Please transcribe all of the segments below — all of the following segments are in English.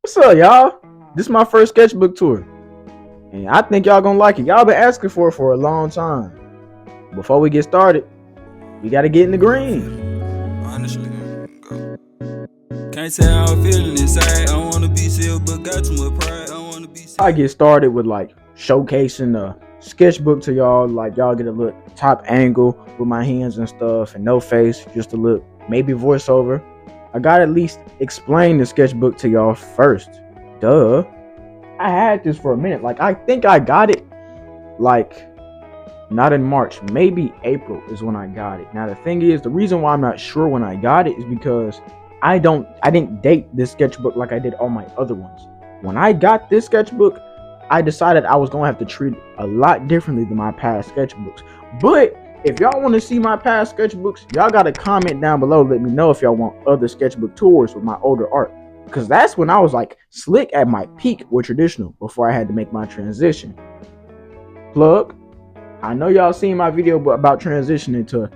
What's up, y'all? This is my first sketchbook tour, and I think y'all gonna like it. Y'all been asking for a long time. Before we get started, we gotta get in the green. Honestly, go. Can't say how I'm feeling inside. I wanna be sealed, but got too much pride. I wanna be I sealed. get started with like showcasing the sketchbook to y'all. Like y'all get a look top angle with my hands and stuff, and no face, just a look, maybe voiceover. I gotta at least explain the sketchbook to y'all first. Duh. I had this for a minute. Like I think I got it like not in March, maybe April is when I got it. Now the thing is, the reason why I'm not sure when I got it is because I didn't date this sketchbook like I did all my other ones. When I got this sketchbook, I decided I was gonna have to treat it a lot differently than my past sketchbooks. But if y'all want to see my past sketchbooks, y'all gotta comment down below. Let me know if y'all want other sketchbook tours with my older art. Because that's when I was like slick at my peak with traditional before I had to make my transition. Plug. I know y'all seen my video about transitioning to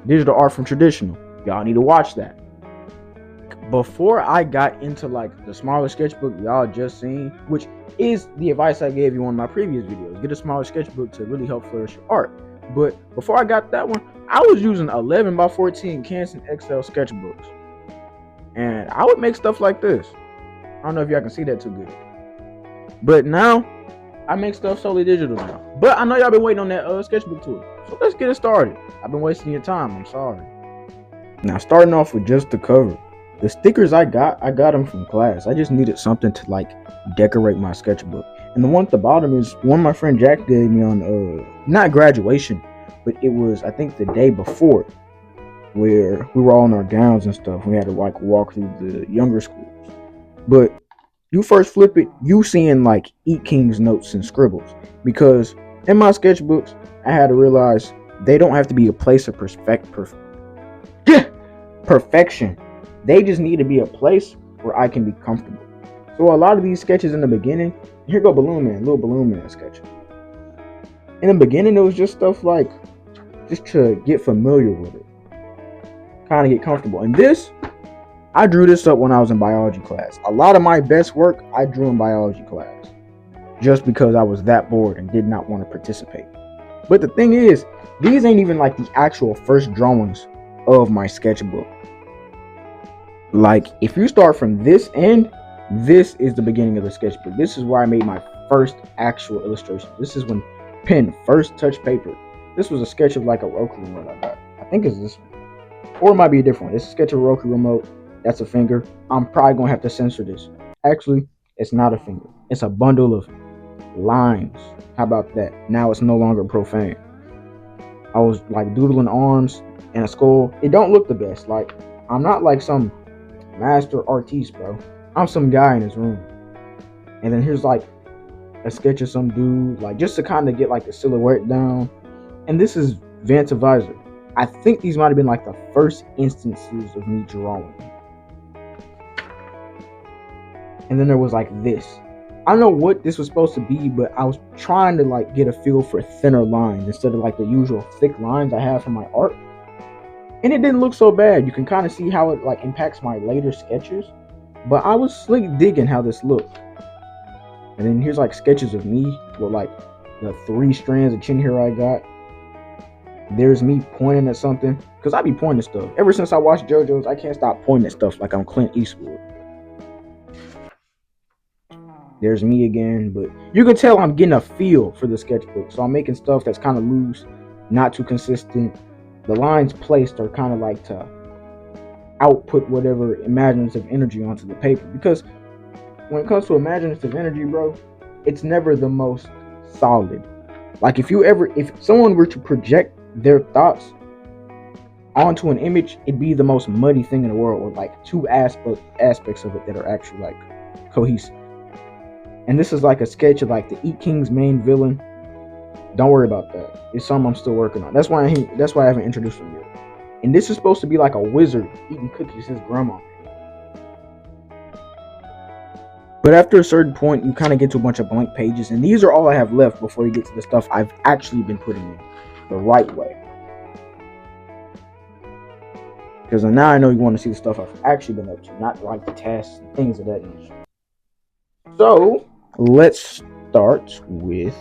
digital art from traditional. Y'all need to watch that. Before I got into like the smaller sketchbook y'all just seen, which is the advice I gave you on my previous videos, get a smaller sketchbook to really help flourish your art. But before I got that one, I was using 11 by 14 Canson XL sketchbooks, and I would make stuff like this. I don't know if y'all can see that too good, but now I make stuff solely digital now. But I know y'all been waiting on that sketchbook tour, so let's get it started. I've been wasting your time, I'm sorry. Now starting off with just the cover. The stickers I got them from class. I just needed something to like decorate my sketchbook. And the one at the bottom is one my friend Jack gave me on not graduation, but it was I think the day before, where we were all in our gowns and stuff. We had to like walk through the younger schools. But you first flip it, you seeing like Eat King's notes and scribbles. Because in my sketchbooks, I had to realize they don't have to be a place of perfection. They just need to be a place where I can be comfortable. So a lot of these sketches in the beginning, here go Balloon Man, little Balloon Man sketch. In the beginning, it was just stuff like, just to get familiar with it. Kind of get comfortable. And this, I drew this up when I was in biology class. A lot of my best work I drew in biology class, just because I was that bored and did not want to participate. But the thing is, these ain't even like the actual first drawings of my sketchbook. Like, if you start from this end, this is the beginning of the sketchbook. This is where I made my first actual illustration. This is when pen first touched paper. This was a sketch of like a Roku remote I got. I think it's this one. Or it might be a different one. It's a sketch of a Roku remote. That's a finger. I'm probably going to have to censor this. Actually, it's not a finger. It's a bundle of lines. How about that? Now it's no longer profane. I was like doodling arms and a skull. It don't look the best. Like, I'm not like some master artiste, bro. I'm some guy in his room. And then here's like a sketch of some dude, like just to kind of get like the silhouette down. And this is Vanta Visor. I think these might have been like the first instances of me drawing. And then there was like this. I don't know what this was supposed to be, but I was trying to like get a feel for thinner lines instead of like the usual thick lines I have for my art. And it didn't look so bad. You can kind of see how it like impacts my later sketches. But I was slick digging how this looked. And then here's like sketches of me with like the 3 strands of chin hair I got. There's me pointing at something. Because I be pointing at stuff. Ever since I watched JoJo's, I can't stop pointing at stuff like I'm Clint Eastwood. There's me again. But you can tell I'm getting a feel for the sketchbook. So I'm making stuff that's kind of loose, not too consistent. The lines placed are kind of like to output whatever imaginative energy onto the paper. Because when it comes to imaginative energy, bro, it's never the most solid. Like if someone were to project their thoughts onto an image, it'd be the most muddy thing in the world, with like 2 aspects of it that are actually like cohesive. And this is like a sketch of like the Eat King's main villain. Don't worry about that. It's something I'm still working on. That's why I haven't introduced him yet. And this is supposed to be like a wizard eating cookies his grandma. But after a certain point, you kind of get to a bunch of blank pages. And these are all I have left before you get to the stuff I've actually been putting in the right way. Because now I know you want to see the stuff I've actually been up to, not like the tests and things of that nature. So let's start with,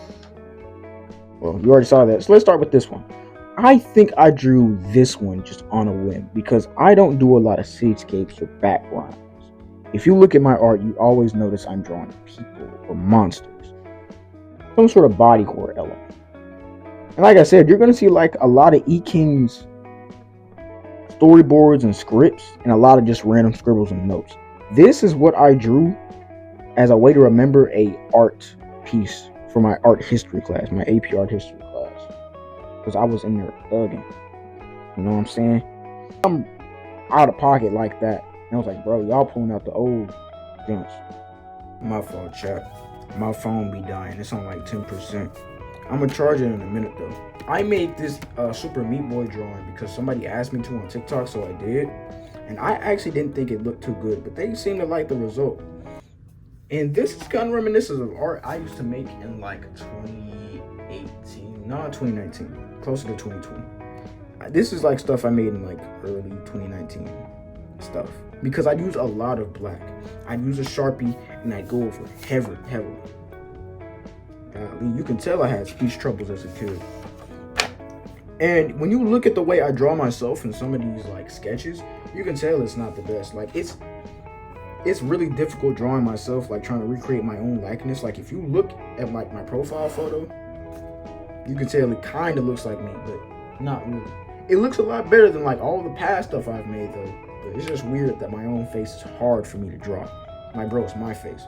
well, you already saw that. So let's start with this one. I think I drew this one just on a whim because I don't do a lot of cityscapes or backgrounds. If you look at my art, you always notice I'm drawing people or monsters, some sort of body horror element. And like I said, you're going to see like a lot of E-King's storyboards and scripts and a lot of just random scribbles and notes. This is what I drew as a way to remember a art piece for my art history class, my AP art history class, because I was in there thugging. You know what I'm saying? I'm out of pocket like that. And I was like, bro, y'all pulling out the old junks. My fault, chat. My phone be dying. It's on like 10%. I'm gonna charge it in a minute though. I made this Super Meat Boy drawing because somebody asked me to on TikTok, so I did. And I actually didn't think it looked too good, but they seemed to like the result. And this is kind of reminiscent of art I used to make in like 2018, not 2019, closer to 2020. This is like stuff I made in like early 2019 stuff because I use a lot of black. I use a Sharpie and I go over heavily. You can tell I had speech troubles as a kid. And when you look at the way I draw myself in some of these like sketches, you can tell it's not the best. Like it's really difficult drawing myself, like trying to recreate my own likeness. Like if you look at like my profile photo, you can tell it kind of looks like me, but not really. It looks a lot better than like all the past stuff I've made though. But it's just weird that my own face is hard for me to draw. Like bro, it's my face.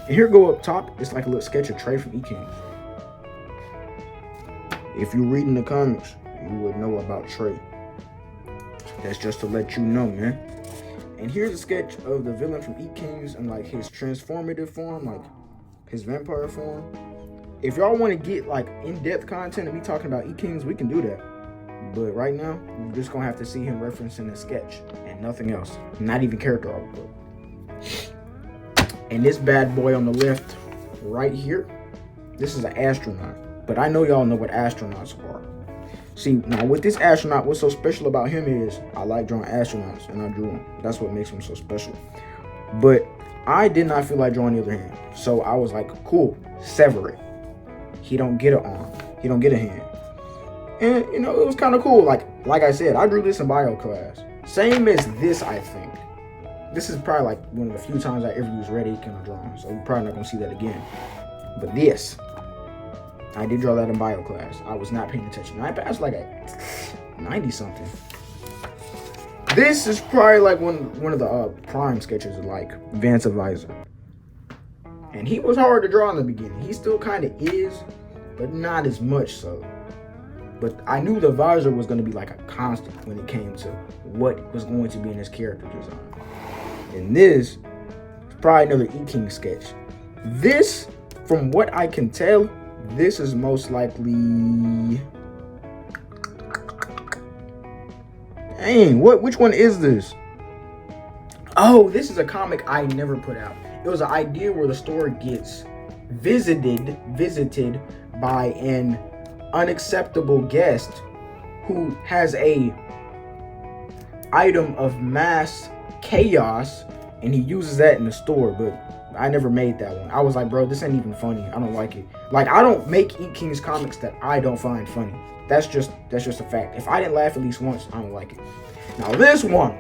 And here go up top, it's like a little sketch of Trey from E-King. If you read in the comics, you would know about Trey. That's just to let you know, man. And here's a sketch of the villain from E-Kings and like his transformative form, like his vampire form. If y'all want to get like in-depth content of me talking about E-Kings, we can do that. But right now, you're just gonna have to see him referencing the sketch and nothing else. Not even character artwork. And this bad boy on the left, right here, this is an astronaut. But I know y'all know what astronauts are. See, now with this astronaut, what's so special about him is I like drawing astronauts, and I drew him. That's what makes him so special. But I did not feel like drawing the other hand. So I was like, cool, sever it. He don't get an arm. He don't get a hand. And, you know, it was kind of cool. Like I said, I drew this in bio class. Same as this, I think. This is probably like one of the few times I ever used red ink in a drawing, so you're probably not gonna see that again. But this, I did draw that in bio class. I was not paying attention. I passed like a 90 something. This is probably like one of the prime sketches of like Vance Advisor. And he was hard to draw in the beginning. He still kind of is, but not as much so. But I knew the visor was going to be like a constant when it came to what was going to be in his character design. And this is probably another E-King sketch. This, from what I can tell, this is most likely... Dang, which one is this? Oh, this is a comic I never put out. It was an idea where the store gets visited by an unacceptable guest who has a item of mass chaos, and he uses that in the store. But I never made that one. I was like, bro, this ain't even funny. I don't like it. Like, I don't make E-King's comics that I don't find funny. That's just a fact. If I didn't laugh at least once, I don't like it. Now this one,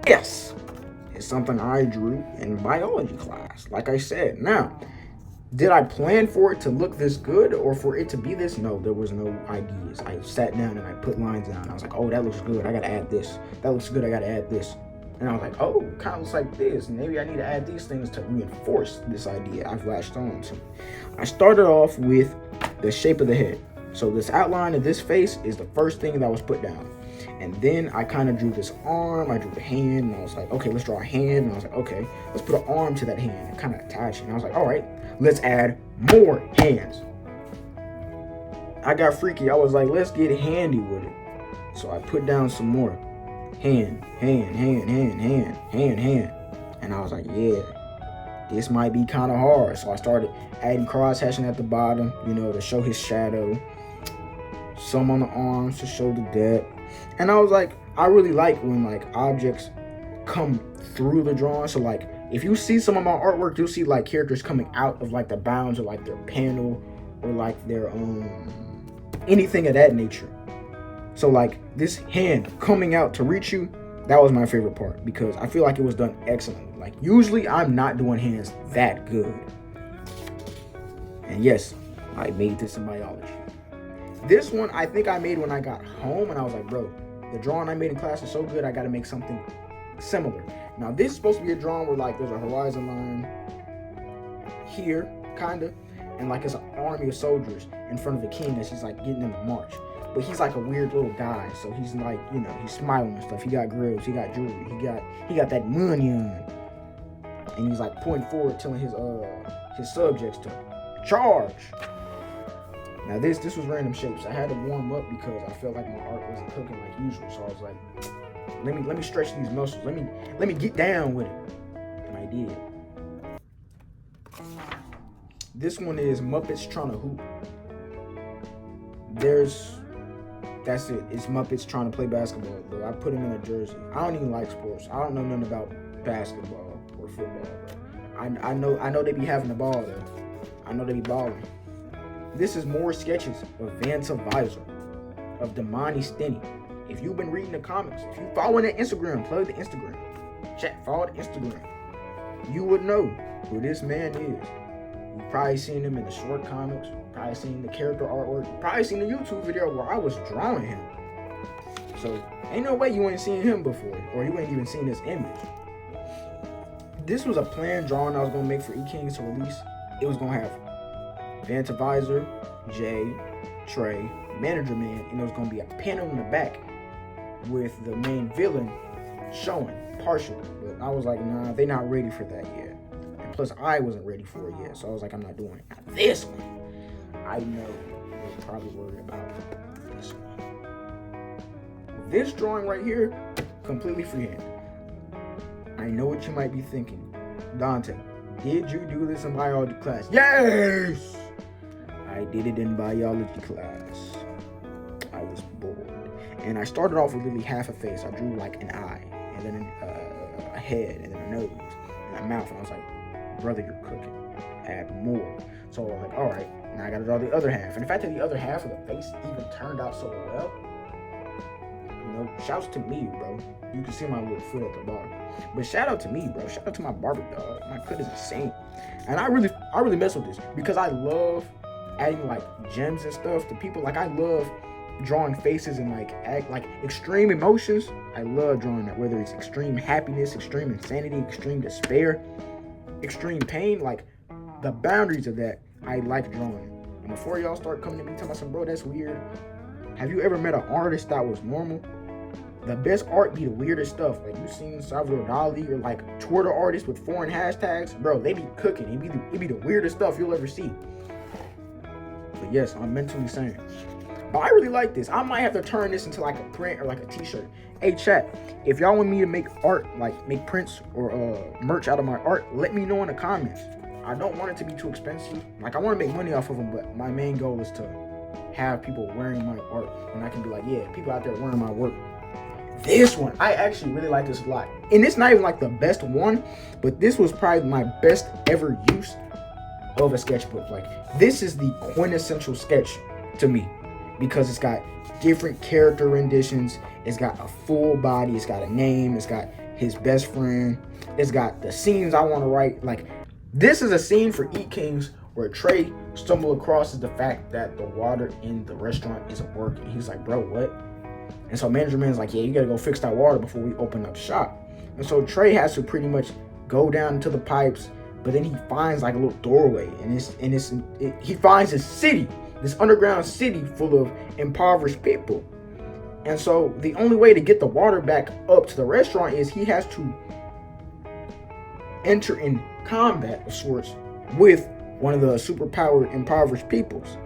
yes, is something I drew in biology class. Like I said, now, did I plan for it to look this good or for it to be this? No, there was no ideas. I sat down and I put lines down. I was like, oh, that looks good. I gotta add this. That looks good. I gotta add this. And I was like, oh, kind of looks like this. Maybe I need to add these things to reinforce this idea I've latched on to. I started off with the shape of the head. So this outline of this face is the first thing that was put down. And then I kind of drew this arm. I drew the hand. And I was like, okay, let's draw a hand. And I was like, okay, let's put an arm to that hand and kind of attach it. And I was like, all right, let's add more hands. I got freaky. I was like, let's get handy with it. So I put down some more. Hand. And I was like, yeah, this might be kind of hard. So I started adding cross hatching at the bottom, you know, to show his shadow. Some on the arms to show the depth. And I was like, I really like when like objects come through the drawing. So like If you see some of my artwork, you'll see like characters coming out of like the bounds or like their panel or like their anything of that nature. So like this hand coming out to reach you, that was my favorite part because I feel like it was done excellently. Like usually I'm not doing hands that good. And yes, I made this in biology. This one I think I made when I got home and I was like, bro, the drawing I made in class is so good, I gotta make something similar. Now this is supposed to be a drawing where like there's a horizon line here, kinda, and like it's an army of soldiers in front of the king as he's like getting them to march. But he's like a weird little guy, so he's like, you know, he's smiling and stuff. He got grills, he got jewelry, he got that money on, and he's like pointing forward, telling his subjects to charge. Now this was random shapes. I had to warm up because I felt like my art wasn't cooking like usual. So I was like, let me stretch these muscles. Let me get down with it. And I did. This one is Muppets trying to hoop. That's it. It's Muppets trying to play basketball. But I put them in a jersey. I don't even like sports. I don't know nothing about basketball or football. But I know they be having the ball though. I know they be balling. This is more sketches of Vanta Visor, of Damani Stinney. If you've been reading the comics, if you following that Instagram, plug the Instagram. Chat, follow the Instagram. You would know who this man is. You've probably seen him in the short comics, probably seen the character artwork, probably seen the YouTube video where I was drawing him. So ain't no way you ain't seen him before, or you ain't even seen this image. This was a planned drawing I was gonna make for E-Kings to release. It was gonna have Vanta Visor, Jay, Trey, Manager Man, and there was gonna be a panel in the back with the main villain showing partially. But I was like, nah, they not ready for that yet. And plus, I wasn't ready for it yet, so I was like, I'm not doing it. Now, this one, I know they're probably worried about this one. This drawing right here, completely freehand. I know what you might be thinking, Dante. Did you do this in biology class? Yes! I did it in biology class. I was bored. And I started off with literally half a face. I drew like an eye, and then a head, and then a nose, and a mouth. And I was like, brother, you're cooking. Add more. So I was like, all right, now I gotta draw the other half. And the fact that the other half of the face even turned out so well, you know, shouts to me, bro. You can see my little foot at the bottom. But shout out to me, bro. Shout out to my barber dog. My cut is insane. And I really mess with this because I love adding like gems and stuff to people. Like I love drawing faces and like extreme emotions. I love drawing that, whether it's extreme happiness, extreme insanity, extreme despair, extreme pain. Like the boundaries of that, I like drawing. And before y'all start coming to me telling me, bro, that's weird. Have you ever met an artist that was normal? The best art be the weirdest stuff. Like you seen Salvador Dali or like Twitter artists with foreign hashtags, bro. They be cooking. It be the weirdest stuff you'll ever see. But yes, I'm mentally sane. But I really like this. I might have to turn this into like a print or like a t-shirt. Hey chat, if y'all want me to make art, like make prints or merch out of my art, let me know in the comments. I don't want it to be too expensive. Like I want to make money off of them, but my main goal is to have people wearing my art, and I can be like, yeah, people out there wearing my work. This one, I actually really like this a lot. And it's not even like the best one, but this was probably my best ever use of a sketchbook. Like this is the quintessential sketch to me because it's got different character renditions. It's got a full body. It's got a name. It's got his best friend. It's got the scenes I want to write. Like this is a scene for Eat Kings where Trey stumbled across the fact that the water in the restaurant isn't working. He's like, bro, what? And so Manager Man's like, yeah, you gotta go fix that water before we open up shop. And so Trey has to pretty much go down to the pipes, but then he finds like a little doorway, and he finds a city, this underground city full of impoverished people. And so the only way to get the water back up to the restaurant is he has to enter in combat of sorts with one of the superpowered impoverished peoples.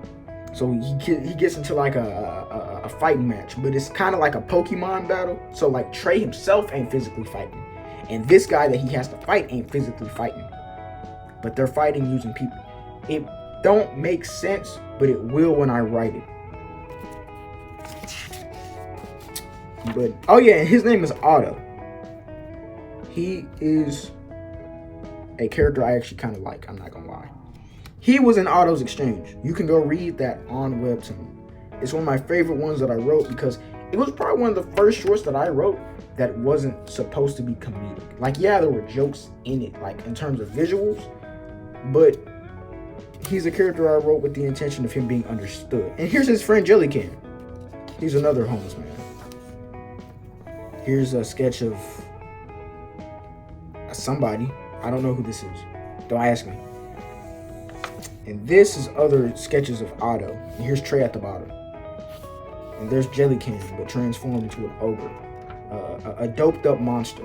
So he gets into like a fighting match, but it's kind of like a Pokemon battle. So like Trey himself ain't physically fighting, and this guy that he has to fight ain't physically fighting, but they're fighting using people. It don't make sense, but it will when I write it. But oh yeah, and his name is Otto. He is a character I actually kind of like. I'm not gonna lie. He was in Otto's Exchange. You can go read that on Webtoon. It's one of my favorite ones that I wrote because it was probably one of the first shorts that I wrote that wasn't supposed to be comedic. Like, yeah, there were jokes in it, like in terms of visuals, but he's a character I wrote with the intention of him being understood. And here's his friend Jellycan. He's another homeless man. Here's a sketch of somebody. I don't know who this is. Don't ask me. And this is other sketches of Otto. And here's Trey at the bottom. And there's Jellycan, but transformed into an ogre. A doped up monster.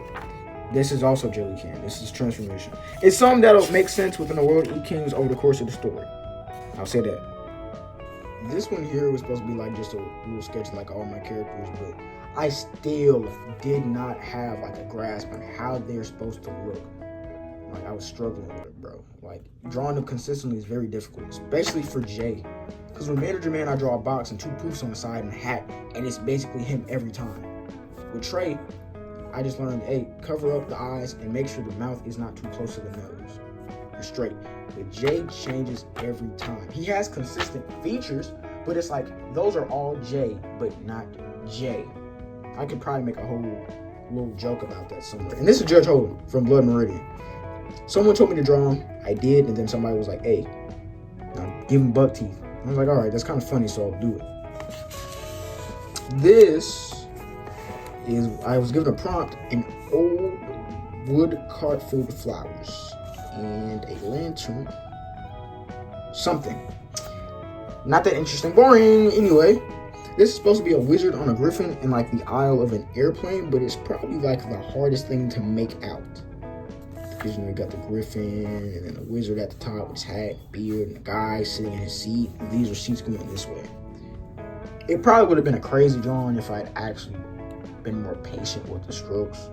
This is also Jellycan. This is transformation. It's something that'll make sense within the world of E-Kings over the course of the story. I'll say that. This one here was supposed to be like just a little sketch of like all my characters, but I still did not have like a grasp on how they're supposed to look. Like, I was struggling with it, bro. Like, drawing them consistently is very difficult, especially for Jay. Because with Manager Man, I draw a box and two poofs on the side and a hat, and it's basically him every time. With Trey, I just learned, hey, cover up the eyes and make sure the mouth is not too close to the nose. You're straight. But Jay changes every time. He has consistent features, but it's like, those are all Jay, but not Jay. I could probably make a whole little joke about that somewhere. And this is Judge Hogan from Blood Meridian. Someone told me to draw him. I did, and then somebody was like, hey, now give him buck teeth. I was like, all right, that's kind of funny, so I'll do it. This is, I was given a prompt, an old wood cart filled with flowers and a lantern, something. Not that interesting, boring. Anyway, this is supposed to be a wizard on a griffin in like the aisle of an airplane, but it's probably like the hardest thing to make out. Because, you know, you got the griffin and then the wizard at the top with his hat, beard, and the guy sitting in his seat. And these are seats going this way. It probably would have been a crazy drawing if I had actually been more patient with the strokes.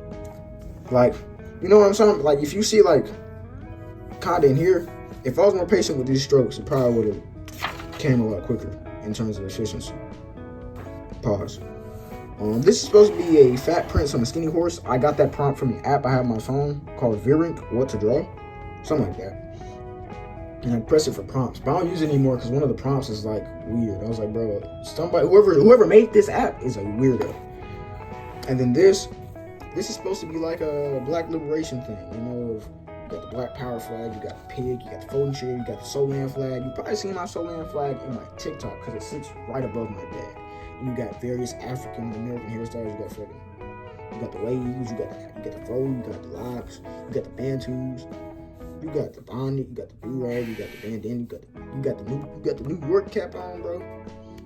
Like, you know what I'm saying? Like, if you see like kinda in here, if I was more patient with these strokes, it probably would have came a lot quicker in terms of efficiency. Pause. This is supposed to be a fat prince on a skinny horse. I got that prompt from an app I have on my phone called Virink, What to Draw, something like that. And I press it for prompts, but I don't use it anymore because one of the prompts is like weird. I was like, bro, somebody, whoever made this app is a weirdo. And then this is supposed to be like a black liberation thing, you know. You got the Black Power flag, you got the pig, you got the folding chair, you got the Solan flag. You probably seen my Solan flag in my TikTok because it sits right above my bed. You got various African American hairstyles. You got the waves, you got the fro, you got the locks, you got the bantus, you got the bonnet, you got the do-rag, you got the bandana, you got the New York cap on, bro.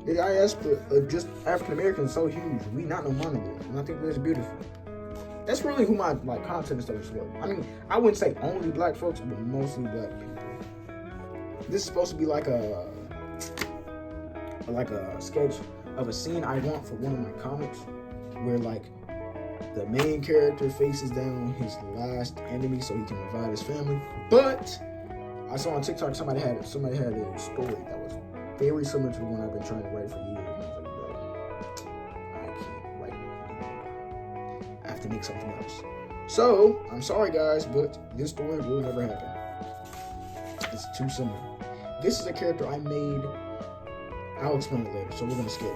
The diaspora of just African Americans is so huge. We not no monolith, and I think that's beautiful. That's really who my like content is supposed to work. I mean, I wouldn't say only black folks, but mostly black people. This is supposed to be like a sketch of a scene I want for one of my comics, where like the main character faces down his last enemy so he can revive his family. But I saw on TikTok somebody had a story that was very similar to the one I've been trying to write for years. And I was like, bro, I can't write it. I have to make something else. So I'm sorry guys, but this story will never happen. It's too similar. This is a character I made. I'll explain it later, so we're gonna skip.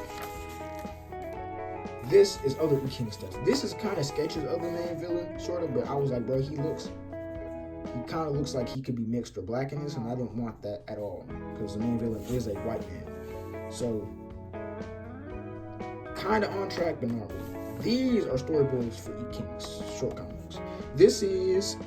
This is other E-King stuff. This is kind of sketches of the main villain, sort of, but I was like, bro, he kind of looks like he could be mixed or black in this, and I didn't want that at all, because the main villain is a white man. So, kind of on track, but not really. These are storyboards for E-King's short comics. This is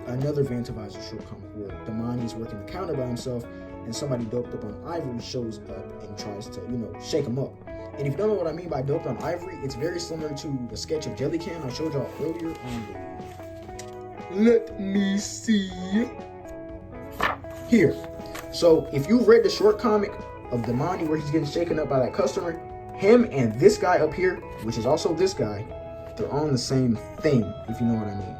another Vantavizer short comic where Damani's working the counter by himself and somebody doped up on ivory shows up and tries to, you know, shake him up. And if you don't know what I mean by doped on ivory, it's very similar to the sketch of Jellycan I showed y'all earlier on the... Let me see. Here. So if you've read the short comic of Damani where he's getting shaken up by that customer, him and this guy up here, which is also this guy, they're on the same thing, if you know what I mean.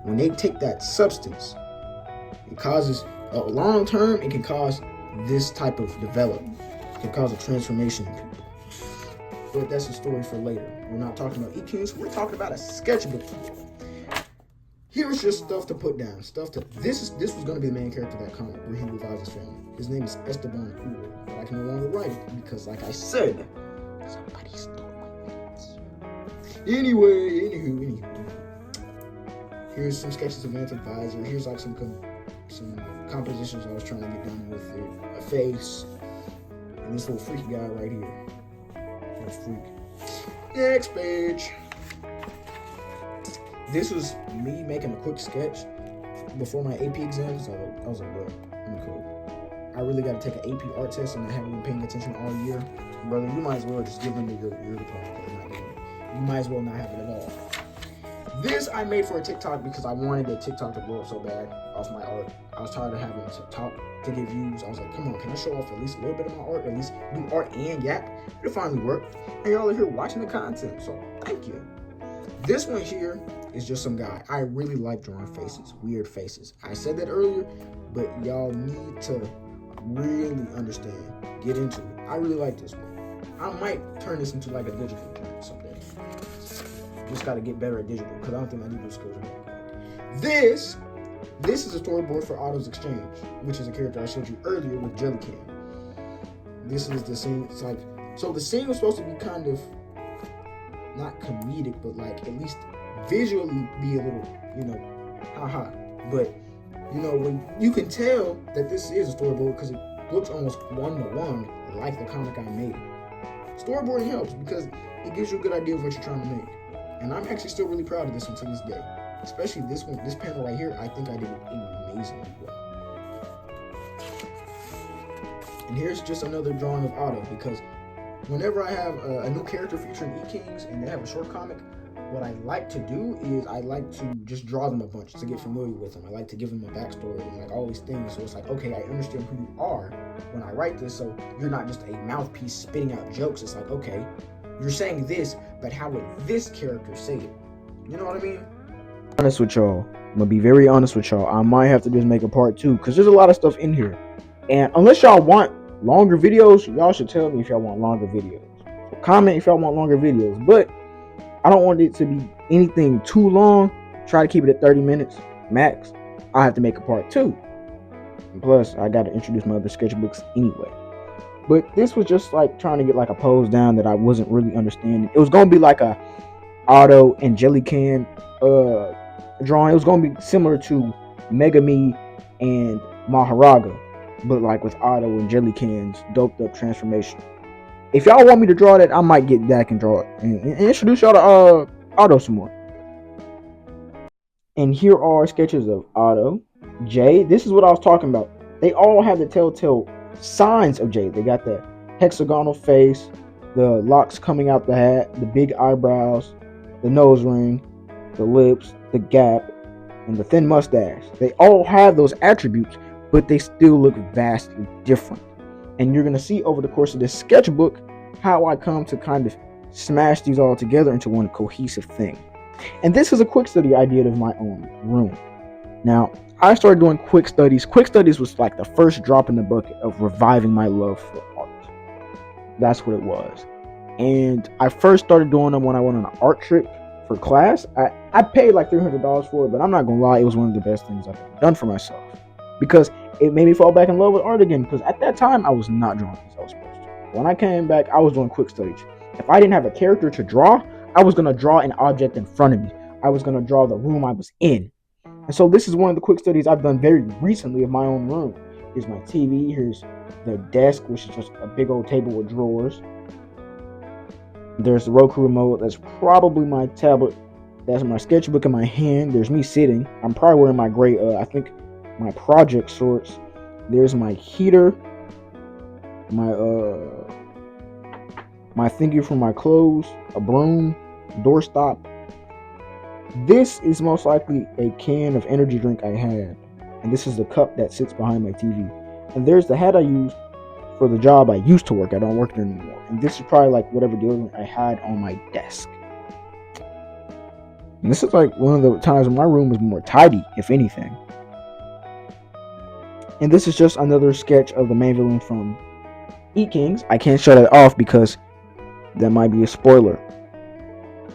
When they take that substance, it causes long term, it can cause this type of development. It can cause a transformation in people. But that's a story for later. We're not talking about E-Kings, we're talking about a sketchbook tour. Here's just stuff to put down. This was gonna be the main character of that comic where he revives his family. His name is Esteban Uber, but I can no longer write it because, like I said, somebody stole my minutes. Anywho. Here's some sketches of Anth Advisor. Here's like some compositions I was trying to get done with it. A face, and this little freaky guy right here. Little freak. Next page. This was me making a quick sketch before my AP exams. So I was like, bro, I'm cool. I really got to take an AP art test, and I haven't been paying attention all year. Brother, you might as well just give them to your diploma. You might as well not have it at all. This I made for a TikTok because I wanted the TikTok to blow up so bad off my art. I was tired of having to talk to get views. I was like, come on, can I show off at least a little bit of my art? At least do art and yap? It finally worked. And y'all are here watching the content, so thank you. This one here is just some guy. I really like drawing faces, weird faces. I said that earlier, but y'all need to really understand, get into it. I really like this one. I might turn this into like a digital joint someday. Just got to get better at digital because I don't think my digital skills are that good. This is a storyboard for Otto's Exchange, which is a character I showed you earlier with Jellycan. This is the scene. It's like, so the scene was supposed to be kind of not comedic, but like at least visually be a little, haha. But when you can tell that this is a storyboard because it looks almost 1-to-1 like the comic I made. Storyboarding helps because it gives you a good idea of what you're trying to make. And I'm actually still really proud of this one to this day. Especially this one, this panel right here, I think I did it amazingly well. And here's just another drawing of Otto, because whenever I have a new character featuring E-Kings and they have a short comic, what I like to do is I like to just draw them a bunch to get familiar with them. I like to give them a backstory and like all these things. So it's like, okay, I understand who you are when I write this. So you're not just a mouthpiece spitting out jokes. It's like, okay, you're saying this, but how would this character say it? You know what I mean? Honest with y'all. I'm gonna be very honest with y'all. I might have to just make a part 2 because there's a lot of stuff in here. And unless y'all want longer videos, y'all should tell me if y'all want longer videos. So comment if y'all want longer videos. But I don't want it to be anything too long. Try to keep it at 30 minutes max. I have to make a part 2. And plus, I got to introduce my other sketchbooks anyway. But this was just like trying to get like a pose down that I wasn't really understanding. It was going to be like a Otto and Jellycan drawing. It was going to be similar to Megami and Maharaga, but like with Otto and Jellycan's doped up transformation. If y'all want me to draw that, I might get back and draw it and introduce y'all to Otto some more. And here are sketches of Otto, Jay. This is what I was talking about. They all have the telltale signs of Jay. They got the hexagonal face, the locks coming out the hat, the big eyebrows, the nose ring, the lips, the gap, and the thin mustache. They all have those attributes, but they still look vastly different. And you're going to see over the course of this sketchbook how I come to kind of smash these all together into one cohesive thing. And this is a quick study I did of my own room. Now, I started doing quick studies. Quick studies was like the first drop in the bucket of reviving my love for art. That's what it was. And I first started doing them when I went on an art trip for class. I paid like $300 for it, but I'm not going to lie, it was one of the best things I've ever done for myself. Because it made me fall back in love with art again. Because at that time, I was not drawing as I was supposed to. When I came back, I was doing quick studies. If I didn't have a character to draw, I was going to draw an object in front of me. I was going to draw the room I was in. And so this is one of the quick studies I've done very recently of my own room. Here's my TV. Here's the desk, which is just a big old table with drawers. There's the Roku remote. That's probably my tablet. That's my sketchbook in my hand. There's me sitting. I'm probably wearing my gray, I think, my project shorts. There's my heater. My thingy for my clothes. A broom. Doorstop. This is most likely a can of energy drink I had. And this is the cup that sits behind my TV. And there's the hat I used for the job I used to work. I don't work there anymore. And this is probably like whatever deodorant I had on my desk. And this is like one of the times when my room was more tidy, if anything. And this is just another sketch of the main villain from E-Kings. I can't show that off because that might be a spoiler.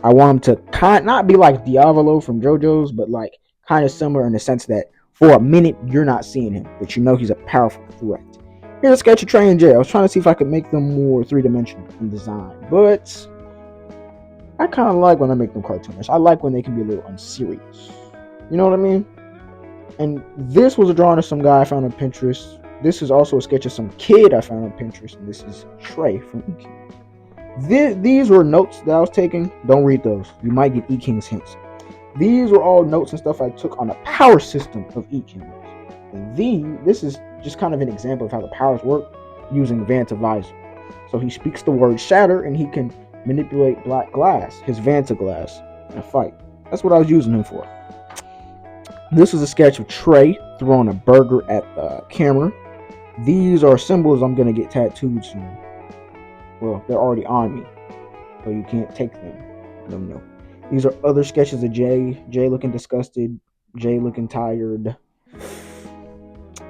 I want him to not be like Diavolo from JoJo's, but like kind of similar in the sense that for a minute you're not seeing him, but you know he's a powerful threat. Here's a sketch of Trey and Jay. I was trying to see if I could make them more three-dimensional in design, but I kind of like when I make them cartoonish. I like when they can be a little unserious. You know what I mean? And this was a drawing of some guy I found on Pinterest. This is also a sketch of some kid I found on Pinterest, and this is Trey from E-King. These were notes that I was taking. Don't read those. You might get E-King's hints. These were all notes and stuff I took on the power system of E-King. And this is just kind of an example of how the powers work using Vanta Visor. So he speaks the word shatter, and he can manipulate black glass, his Vanta glass, in a fight. That's what I was using him for. This is a sketch of Trey throwing a burger at the camera. These are symbols I'm going to get tattooed soon. Well, they're already on me, so you can't take them. No. These are other sketches of Jay. Jay looking disgusted. Jay looking tired.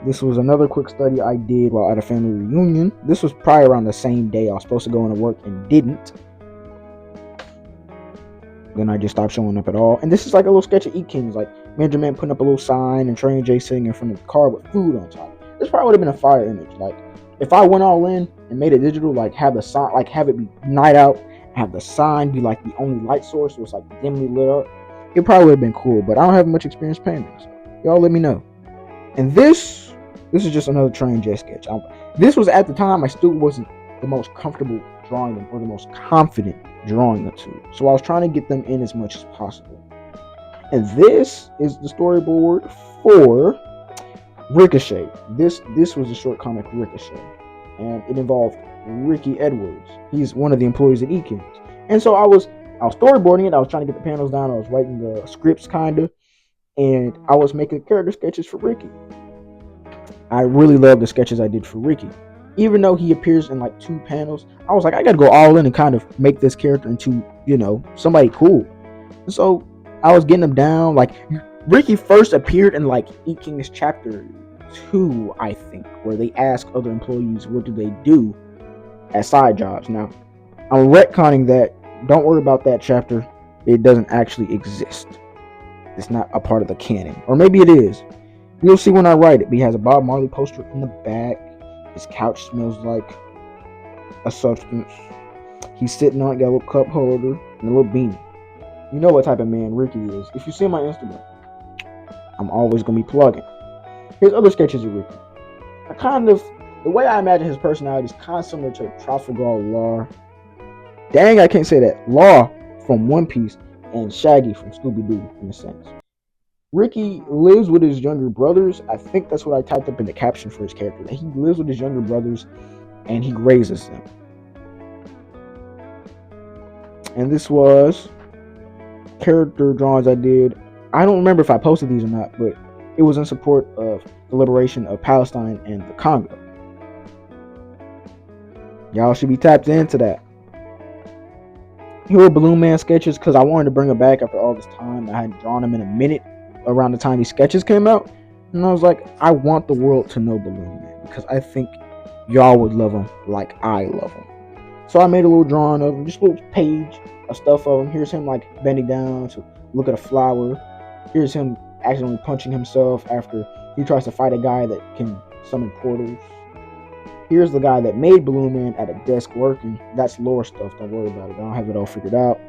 This was another quick study I did while at a family reunion. This was probably around the same day I was supposed to go into work and didn't. Then I just stopped showing up at all. And this is like a little sketch of E-Kings, like Manager Man putting up a little sign and Trey and Jay sitting in front of the car with food on top. This probably would have been a fire image. Like if I went all in and made it digital, like have the sign, like have it be night out, have the sign be like the only light source, so it's like dimly lit up. It probably would have been cool, but I don't have much experience painting, so y'all let me know. And this is just another Trey and Jay sketch. This was at the time I still wasn't the most comfortable drawing them or the most confident drawing the two, so I was trying to get them in as much as possible. And this is the storyboard for Ricochet. This was a short comic, Ricochet, and it involved Ricky Edwards. He's one of the employees at E-Kings. And so I was storyboarding it. I was trying to get the panels down. I was writing the scripts kinda, and I was making character sketches for Ricky. I really love the sketches I did for Ricky. Even though he appears in like 2 panels, I was like, I gotta go all in and kind of make this character into, somebody cool. And so I was getting him down. Like Ricky first appeared in like E-King's chapter 2, I think, where they ask other employees what do they do as side jobs. Now, I'm retconning that. Don't worry about that chapter. It doesn't actually exist. It's not a part of the canon. Or maybe it is. You'll see when I write it. But he has a Bob Marley poster in the back. His couch smells like a substance. He's sitting on it, got a little cup holder and a little beanie. You know what type of man Ricky is. If you see my Instagram, I'm always going to be plugging. Here's other sketches of Ricky. The way I imagine his personality is kind of similar to Trafalgar Law. Dang, I can't say that. Law from One Piece and Shaggy from Scooby-Doo, in a sense. Ricky lives with his younger brothers. I think that's what I typed up in the caption for his character. That he lives with his younger brothers and he raises them. And this was character drawings I did. I don't remember if I posted these or not, but it was in support of the liberation of Palestine and the Congo. Y'all should be tapped into that. Here were Balloon Man sketches because I wanted to bring it back after all this time. I hadn't drawn them in a minute around the time these sketches came out. And I was like, I want the world to know Balloon Man because I think y'all would love him like I love him. So I made a little drawing of him, just a little page of stuff of him. Here's him like bending down to look at a flower. Here's him accidentally punching himself after he tries to fight a guy that can summon portals. Here's the guy that made Balloon Man at a desk working. That's lore stuff, don't worry about it. I don't have it all figured out.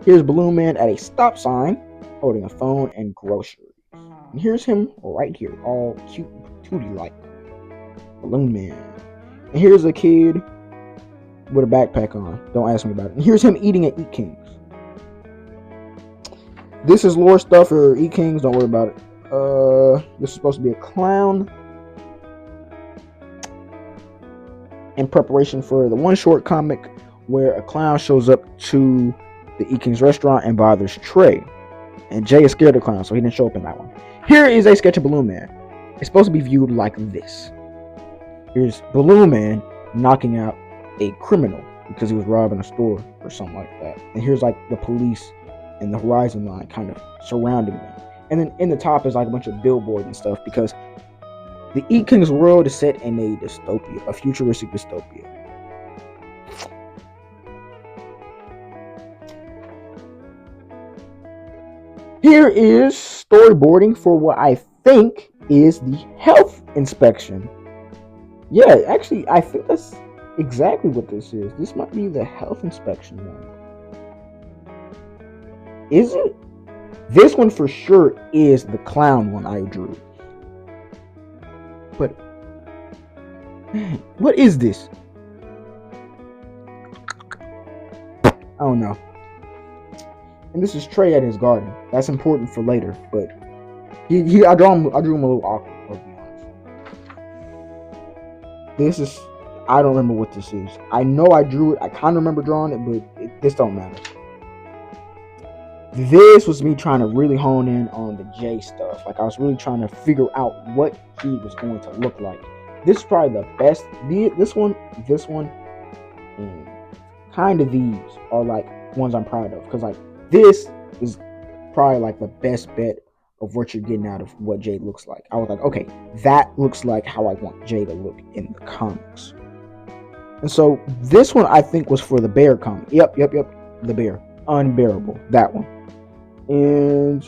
Here's Balloon Man at a stop sign, holding a phone and groceries. And here's him right here, all cute, tootie-like. Balloon Man. And here's a kid with a backpack on. Don't ask me about it. And here's him eating at E-Kings. This is lore stuff for E-Kings, don't worry about it. This is supposed to be a clown. In preparation for the one short comic where a clown shows up to the E-Kings restaurant and bothers Trey. And Jay is scared of clowns, so he didn't show up in that one. Here is a sketch of Balloon Man. It's supposed to be viewed like this. Here's Balloon Man knocking out a criminal because he was robbing a store or something like that. And here's like the police and the horizon line kind of surrounding them. And then in the top is like a bunch of billboards and stuff because the E-Kings world is set in a dystopia, a futuristic dystopia. Here is storyboarding for what I think is the health inspection. Yeah, actually, I think that's exactly what this is. This might be the health inspection one. Is it? This one for sure is the clown one I drew. But what is this? I don't know. And this is Trey at his garden. That's important for later, but I drew him a little awkward, I'll be honest. This is, I don't remember what this is. I know I drew it. I kind of remember drawing it, but this don't matter. This was me trying to really hone in on the J stuff. Like, I was really trying to figure out what he was going to look like. This is probably the best. This one, and kind of these are like ones I'm proud of. Because, like, this is probably like the best bet of what you're getting out of what Jay looks like. I was like, okay, that looks like how I want Jay to look in the comics. And so this one I think was for the bear comic. Yep, the bear. Unbearable, that one. And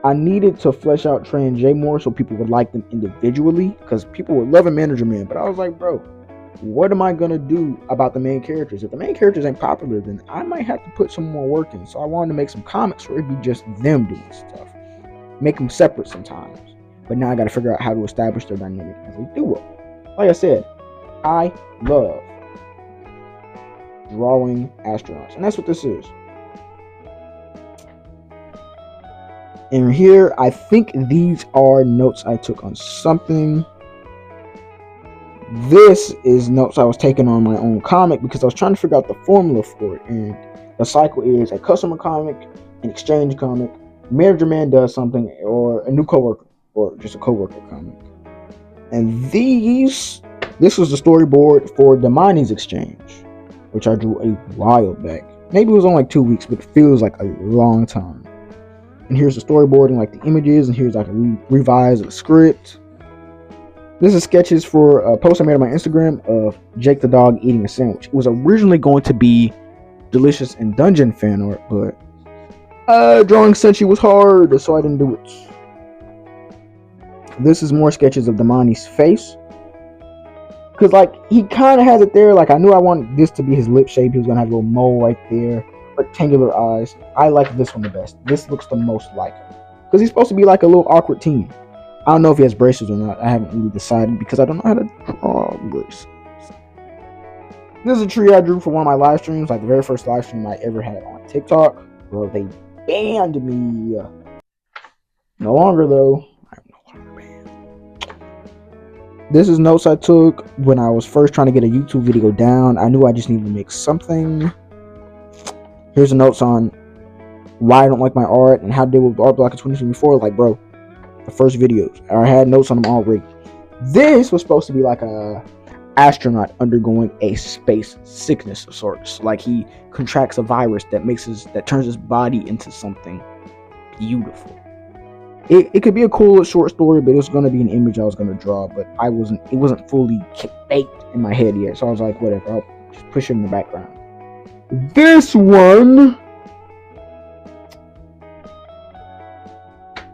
I needed to flesh out Trey and Jay more so people would like them individually, because people were loving Manager Man, but I was like, bro, what am I gonna do about the main characters? If the main characters ain't popular, then I might have to put some more work in. So I wanted to make some comics where it'd be just them doing stuff, make them separate sometimes. But now I got to figure out how to establish their dynamic as a duo. Like I said, I love drawing astronauts, and that's what this is. And here, I think these are notes I took on something. This is notes I was taking on my own comic because I was trying to figure out the formula for it. And the cycle is a customer comic, an exchange comic, Manager Man does something, or a new coworker, or just a coworker comic. And this was the storyboard for Damani's Exchange, which I drew a while back. Maybe it was only like 2 weeks, but it feels like a long time. And here's the storyboarding, like the images, and here's like a revised script. This is sketches for a post I made on my Instagram of Jake the dog eating a sandwich. It was originally going to be Delicious and Dungeon fan art, but drawing Senshi was hard, so I didn't do it. This is more sketches of Damani's face. Because, like, he kind of has it there. Like, I knew I wanted this to be his lip shape. He was going to have a little mole right there. Rectangular eyes. I like this one the best. This looks the most like him. Because he's supposed to be like a little awkward teen. I don't know if he has braces or not. I haven't really decided because I don't know how to draw braces. This is a tree I drew for one of my live streams. Like, the very first live stream I ever had on TikTok. Bro, they banned me. No longer, though. I'm no longer banned. This is notes I took when I was first trying to get a YouTube video down. I knew I just needed to make something. Here's the notes on why I don't like my art and how to deal with art block in 2024. Like, bro, the first videos, I had notes on them already. This was supposed to be like a astronaut undergoing a space sickness of sorts. Like, he contracts a virus that turns his body into something beautiful. It could be a cool short story, but it was going to be an image I was going to draw, but it wasn't fully baked in my head yet. So I was like, whatever, I'll just push it in the background. This one,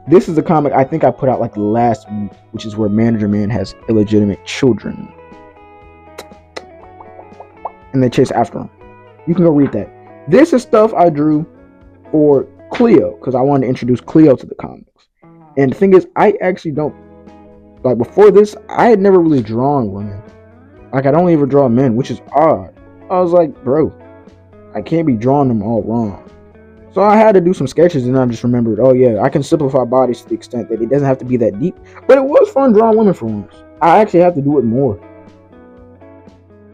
this is a comic I think I put out like last week, which is where Manager Man has illegitimate children and they chase after him. You can go read that. This is stuff I drew for Cleo because I wanted to introduce Cleo to the comics. And the thing is, I actually don't, like, before this, I had never really drawn women. Like, I'd only ever draw men, which is odd. I was like, bro, I can't be drawing them all wrong. So I had to do some sketches, and I just remembered, oh yeah, I can simplify bodies to the extent that it doesn't have to be that deep. But it was fun drawing women for once. I actually have to do it more.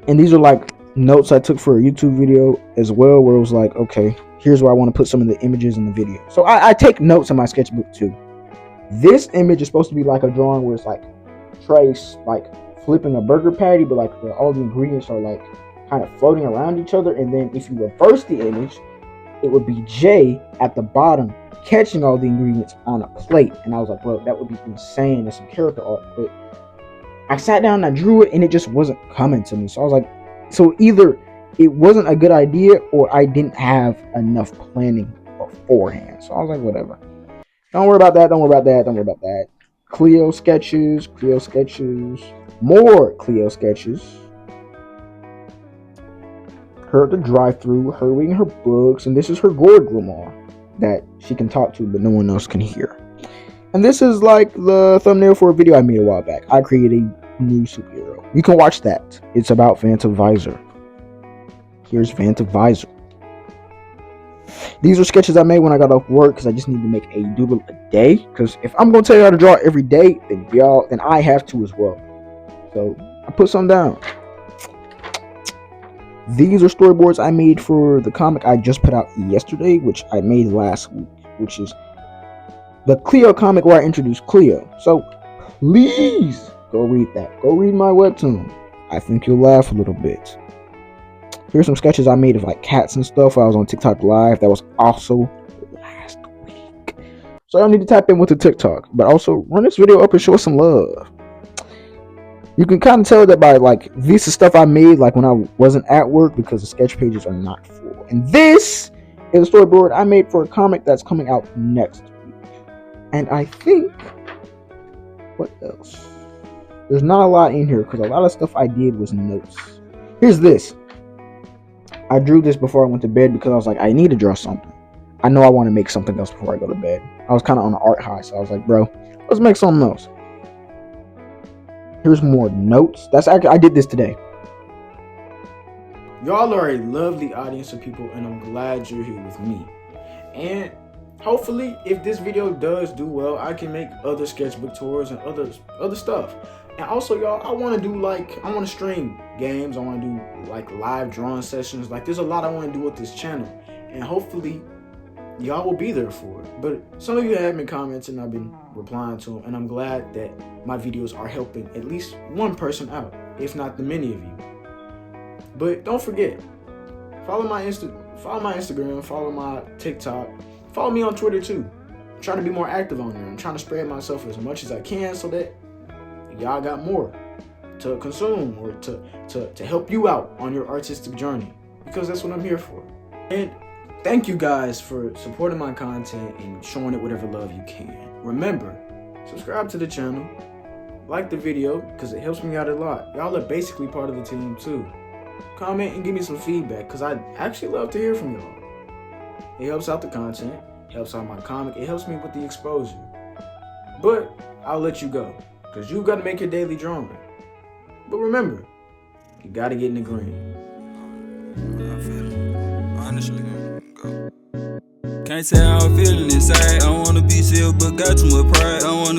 And these are like notes I took for a YouTube video as well, where it was like, okay, here's where I want to put some of the images in the video. So I take notes in my sketchbook too. This image is supposed to be like a drawing where it's like Trace like flipping a burger patty, but like all the ingredients are like kind of floating around each other. And then if you reverse the image, it would be Jay at the bottom catching all the ingredients on a plate. And I was like, bro, that would be insane as some character art. But I sat down and I drew it and it just wasn't coming to me. So I was like, so either it wasn't a good idea or I didn't have enough planning beforehand. So I was like, whatever. Don't worry about that. Don't worry about that. Don't worry about that. Cleo sketches. Cleo sketches. More Cleo sketches. Her at the drive-thru, her reading her books, and this is her gourd grimoire that she can talk to, but no one else can hear. And this is like the thumbnail for a video I made a while back. I created a new superhero. You can watch that. It's about Vanta Visor. Here's Vanta Visor. These are sketches I made when I got off work because I just need to make a doodle a day. Because if I'm going to tell you how to draw every day, then I have to as well. So I put some down. These are storyboards I made for the comic I just put out yesterday, which I made last week, which is the Cleo comic where I introduced Cleo. So please go read that. Go read my webtoon. I think you'll laugh a little bit. Here's some sketches I made of like cats and stuff while I was on TikTok live. That was also last week. So y'all need to tap in with the TikTok, but also run this video up and show us some love. You can kind of tell that by like this is stuff I made like when I wasn't at work because the sketch pages are not full. And this is a storyboard I made for a comic that's coming out next week. And I think, what else? There's not a lot in here because a lot of stuff I did was notes. Here's this. I drew this before I went to bed because I was like, I need to draw something. I know I want to make something else before I go to bed. I was kind of on an art high, so I was like, bro, let's make something else. Here's more notes. I did this today. Y'all are a lovely audience of people, and I'm glad you're here with me. And hopefully, if this video does do well, I can make other sketchbook tours and other stuff. And also, y'all, I want to stream games. I want to do like live drawing sessions. Like, there's a lot I want to do with this channel, and hopefully, y'all will be there for it. But some of you have been commenting, I've been replying to them, and I'm glad that my videos are helping at least one person out, if not the many of you. But don't forget, follow my Instagram, follow my TikTok, follow me on Twitter too. I'm trying to be more active on there. I'm trying to spread myself as much as I can so that y'all got more to consume or to help you out on your artistic journey, because that's what I'm here for. And thank you guys for supporting my content and showing it whatever love you can. Remember, subscribe to the channel, like the video, because it helps me out a lot. Y'all are basically part of the team too. Comment and give me some feedback, because I'd actually love to hear from y'all. It helps out the content, helps out my comic, it helps me with the exposure. But I'll let you go, because you got to make your daily drawing. But remember, you got to get in the green. I feel it. Honestly, go. Can't say how I'm feeling inside. I wanna be sealed, but got too much pride. I wanna